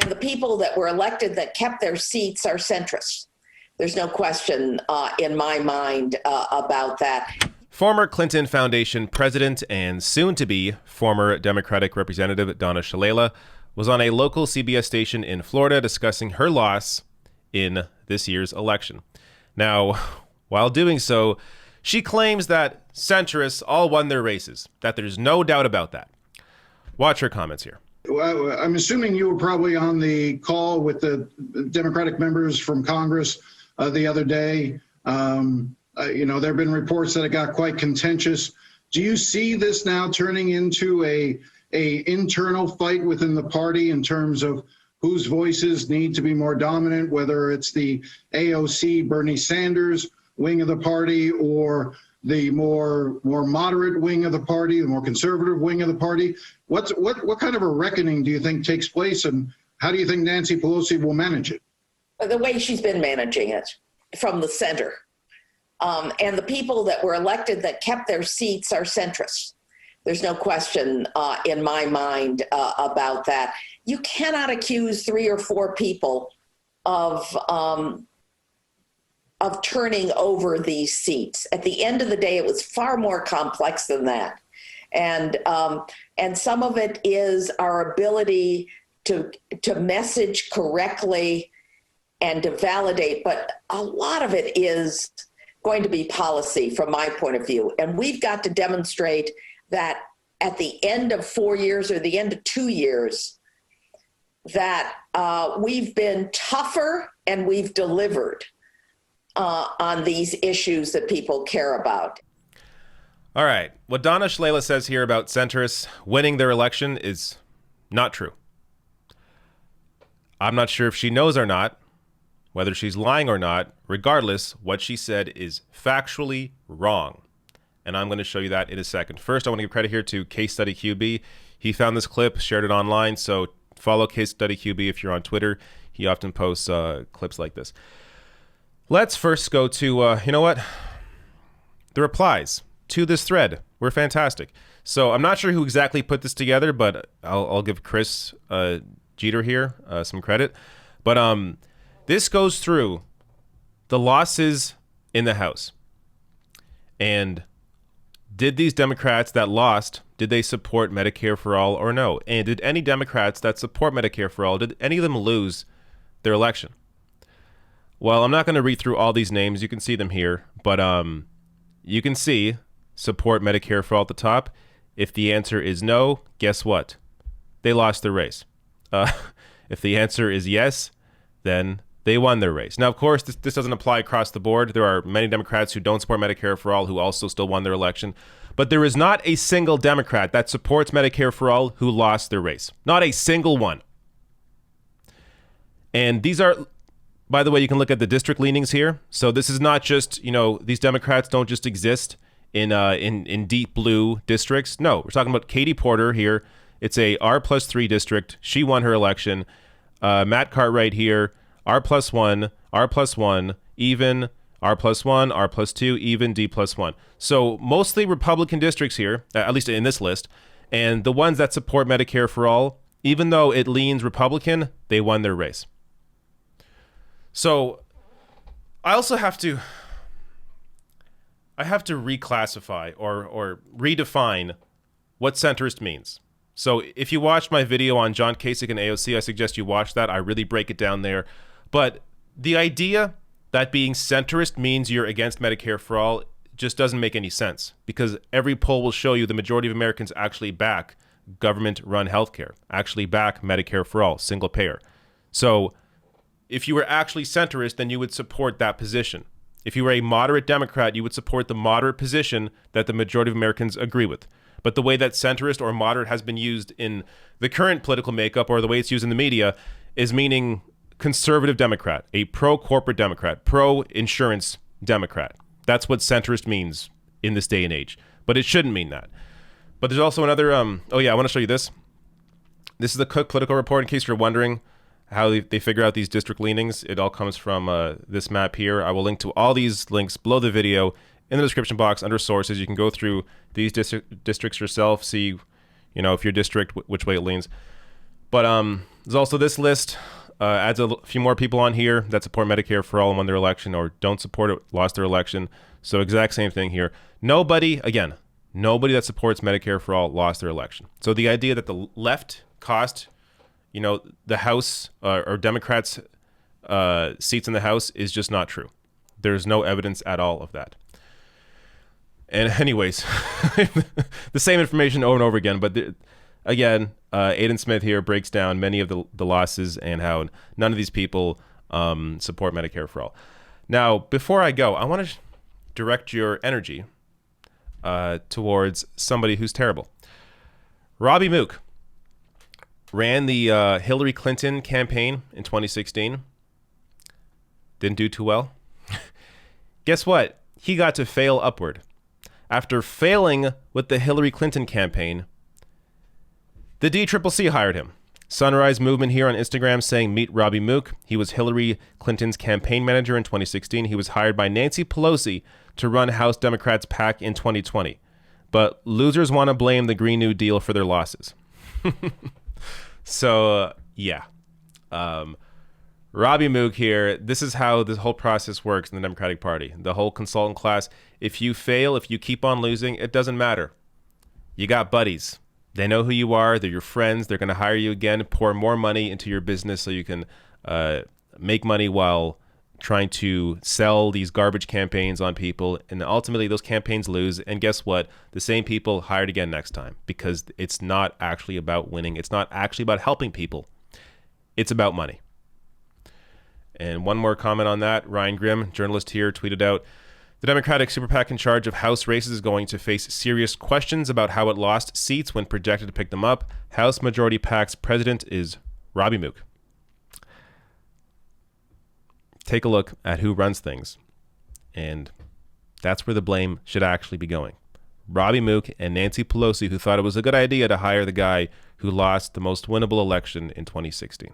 And the people that were elected that kept their seats are centrists. There's no question in my mind about that. Former Clinton Foundation president and soon-to-be former Democratic Representative Donna Shalala was on a local CBS station in Florida discussing her loss in this year's election. Now, while doing so, she claims that centrists all won their races, that there's no doubt about that. Watch her comments here. Well, I'm assuming you were probably on the call with the Democratic members from Congress the other day. There have been reports that it got quite contentious. Do you see this now turning into a internal fight within the party in terms of whose voices need to be more dominant, whether it's the AOC Bernie Sanders wing of the party or the more moderate wing of the party, the more conservative wing of the party? What kind of a reckoning do you think takes place, and how do you think Nancy Pelosi will manage it? The way she's been managing it from the center. And the people that were elected that kept their seats are centrists. There's no question in my mind about that. You cannot accuse 3 or 4 people of turning over these seats. At the end of the day, it was far more complex than that. And some of it is our ability to message correctly and to validate, but a lot of it is going to be policy from my point of view. And we've got to demonstrate that at the end of 4 years or the end of 2 years, that we've been tougher and we've delivered on these issues that people care about. All right. What Donna Shalala says here about centrists winning their election is not true. I'm not sure if she knows or not, whether she's lying or not. Regardless, what she said is factually wrong. And I'm going to show you that in a second. First, I want to give credit here to Case Study QB. He found this clip, shared it online. So follow Case Study QB if you're on Twitter. He often posts clips like this. Let's first go to, the replies to this thread were fantastic. So I'm not sure who exactly put this together, but I'll give Chris Jeter here some credit. But this goes through the losses in the House. And did these Democrats that lost, did they support Medicare for all or no? And did any Democrats that support Medicare for all, did any of them lose their election? Well, I'm not going to read through all these names. You can see them here. But you can see support Medicare for all at the top. If the answer is no, guess what? They lost their race. If the answer is yes, then they won their race. Now, of course, this doesn't apply across the board. There are many Democrats who don't support Medicare for all who also still won their election. But there is not a single Democrat that supports Medicare for all who lost their race. Not a single one. And these are, by the way, you can look at the district leanings here. So this is not just, these Democrats don't just exist in deep blue districts. No, we're talking about Katie Porter here. It's a R+3 district. She won her election. Matt Cartwright here. R+1, R+1, even, R+1, R+2, even, D+1. So mostly Republican districts here, at least in this list. And the ones that support Medicare for all, even though it leans Republican, they won their race. So I also have to reclassify or redefine what centrist means. So if you watched my video on John Kasich and AOC, I suggest you watch that. I really break it down there. But the idea that being centrist means you're against Medicare for all just doesn't make any sense, because every poll will show you the majority of Americans actually back government-run healthcare, actually back Medicare for all, single payer. So if you were actually centrist, then you would support that position. If you were a moderate Democrat, you would support the moderate position that the majority of Americans agree with. But the way that centrist or moderate has been used in the current political makeup, or the way it's used in the media, is meaning conservative Democrat, a pro-corporate Democrat, pro-insurance Democrat. That's what centrist means in this day and age. But it shouldn't mean that. But there's also another, I want to show you this. This is the Cook Political Report, in case you're wondering how they figure out these district leanings. It all comes from this map here. I will link to all these links below the video in the description box under sources. You can go through these districts yourself, see, if your district, which way it leans. But There's also this list. Adds a few more people on here that support Medicare for all and won their election, or don't support it, lost their election. So exact same thing here. Nobody that supports Medicare for all lost their election. So the idea that the left cost, the House or Democrats seats in the House is just not true. There's no evidence at all of that. And anyways, the same information over and over again. But again, Aidan Smith here breaks down many of the losses and how none of these people support Medicare for all. Now, before I go, I want to direct your energy towards somebody who's terrible. Robbie Mook ran the Hillary Clinton campaign in 2016. Didn't do too well. Guess what? He got to fail upward. After failing with the Hillary Clinton campaign, the DCCC hired him. Sunrise Movement here on Instagram saying, meet Robbie Mook. He was Hillary Clinton's campaign manager in 2016. He was hired by Nancy Pelosi to run House Democrats' PAC in 2020. But losers want to blame the Green New Deal for their losses. So, yeah. Robbie Mook here. This is how this whole process works in the Democratic Party. The whole consultant class. If you fail, if you keep on losing, it doesn't matter. You got buddies. They know who you are. They're your friends. They're going to hire you again, pour more money into your business so you can make money while trying to sell these garbage campaigns on people. And ultimately, those campaigns lose. And guess what? The same people hired again next time, because it's not actually about winning. It's not actually about helping people. It's about money. And one more comment on that. Ryan Grimm, journalist here, tweeted out, the Democratic super PAC in charge of House races is going to face serious questions about how it lost seats when projected to pick them up. House Majority PAC's president is Robbie Mook. Take a look at who runs things. And that's where the blame should actually be going. Robbie Mook and Nancy Pelosi, who thought it was a good idea to hire the guy who lost the most winnable election in 2016.